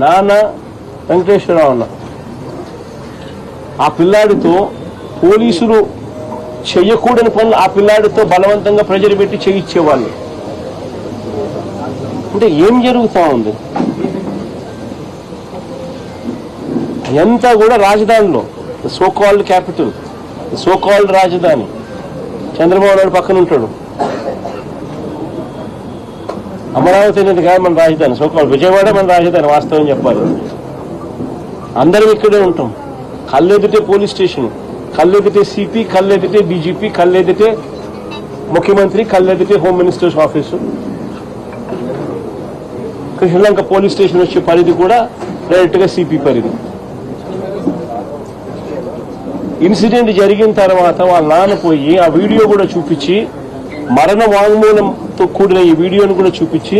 నాన్న వెంకటేశ్వరరావు అన్న. ఆ పిల్లాడితో పోలీసులు చెయ్యకూడని పనులు ఆ పిల్లాడితో బలవంతంగా ప్రెజర్ పెట్టి చేయించేవాళ్ళు. అంటే ఏం జరుగుతూ ఉంది? ఎంత కూడా రాజధానిలో so called capital, so called రాజధాని చంద్రబాబు నాయుడు పక్కన ఉంటాడు. అమరావతి అనేది కాదు మన రాజధాని, సో కాల్డ్ విజయవాడ మన రాజధాని. వాస్తవం చెప్పాలి, అందరం ఇక్కడే ఉంటాం. కళ్ళెదిటే పోలీస్ స్టేషన్, కళ్ళెదిటే సిపి, కళ్ళెదిటే డీజీపీ, కళ్ళెదిటే ముఖ్యమంత్రి, కళ్ళెదిటే home ministers office. Sri Lanka police station వచ్చే పరిధి కూడా డైరెక్ట్ గా సిపి పరిధి. ఇన్సిడెంట్ జరిగిన తర్వాత వాళ్ళ నాన్న పోయి ఆ వీడియో కూడా చూపించి, మరణ వాంగ్మూలంతో కూడిన ఈ వీడియోను కూడా చూపించి,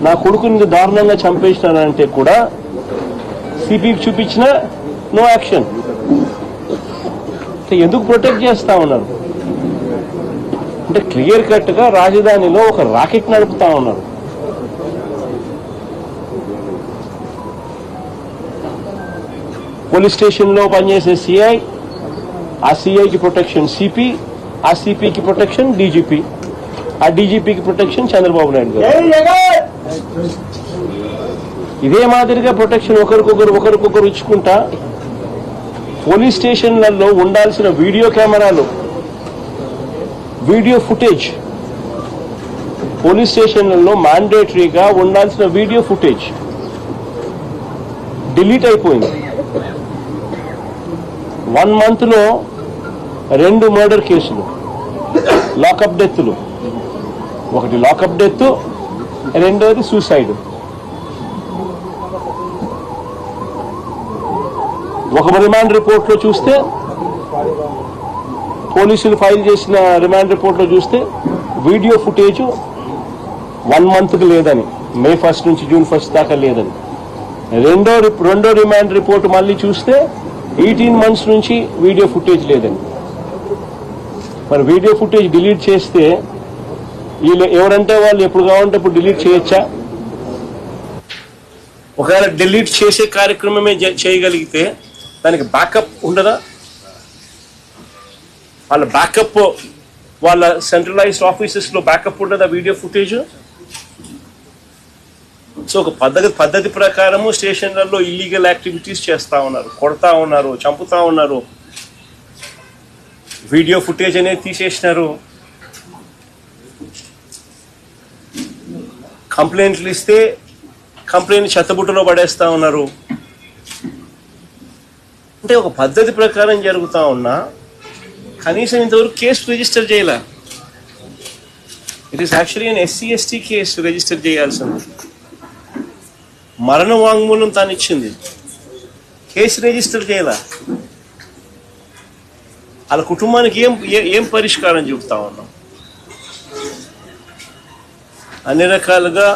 నా కొడుకుని దారుణంగా చంపేసినానంటే కూడా సిపికి చూపించిన నో యాక్షన్. ఎందుకు ప్రొటెక్ట్ చేస్తా ఉన్నారు అంటే క్లియర్ కట్ గా రాజధానిలో ఒక రాకెట్ నడుపుతా ఉన్నారు. పోలీస్ స్టేషన్ లో పనిచేసే సిఐ, ఆ సిఐకి ప్రొటెక్షన్ సిపి, ఆ సిపికి ప్రొటెక్షన్ డీజీపీ, ఆ డీజీపీకి ప్రొటెక్షన్ చంద్రబాబు నాయుడు గారు. ఇదే మాదిరిగా ప్రొటెక్షన్ ఒకరికొకరు ఇచ్చుకుంటా పోలీస్ స్టేషన్లలో ఉండాల్సిన వీడియో కెమెరాలు, వీడియో ఫుటేజ్, పోలీస్ స్టేషన్లలో మ్యాండేటరీగా ఉండాల్సిన వీడియో ఫుటేజ్ డిలీట్ అయిపోయింది. 1 month లో 2 మర్డర్ కేసులు, లాకప్ డెత్లు. ఒకటి లాకప్ డెత్, రెండోది సూసైడ్. ఒక రిమాండ్ రిపోర్ట్ లో చూస్తే, పోలీసులు ఫైల్ చేసిన రిమాండ్ రిపోర్ట్ లో చూస్తే వీడియో ఫుటేజ్ 1 month లేదని, May 1 నుంచి June 1 దాకా లేదని. రెండో రిమాండ్ రిపోర్ట్ మళ్ళీ చూస్తే 18 months నుంచి వీడియో ఫుటేజ్ లేదని. మరి వీడియో ఫుటేజ్ డిలీట్ చేస్తే వీళ్ళు ఎవరంటే వాళ్ళు ఎప్పుడు కావాలంటే ఇప్పుడు డిలీట్ చేయొచ్చా? ఒకవేళ డిలీట్ చేసే కార్యక్రమమే చేయగలిగితే దానికి బ్యాకప్ ఉండదా? వాళ్ళ బ్యాకప్, వాళ్ళ సెంట్రలైజ్డ్ ఆఫీసెస్ లో బ్యాకప్ ఉండదా వీడియో ఫుటేజ్? సో ఒక పద్ధతి ప్రకారము స్టేషన్లలో ఇల్లీగల్ యాక్టివిటీస్ చేస్తా ఉన్నారు, కొడతా ఉన్నారు, చంపుతా ఉన్నారు, వీడియో ఫుటేజ్ అనేది తీసేసినారు. కంప్లైంట్లు ఇస్తే కంప్లైంట్ చెత్తబుట్టలో పడేస్తా ఉన్నారు. అంటే ఒక పద్ధతి ప్రకారం జరుగుతా ఉన్నా కనీసం ఇంతవరకు కేసు రిజిస్టర్ చేయలే. It is actually SC/ST case register చేయాల్సింది. మరణ వాంగ్మూలం తాను ఇచ్చింది, కేసు రిజిస్టర్ చేయాల. వాళ్ళ కుటుంబానికి ఏం పరిష్కారం చూపుతా ఉన్నాం? అన్ని రకాలుగా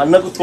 అన్నకు తోడు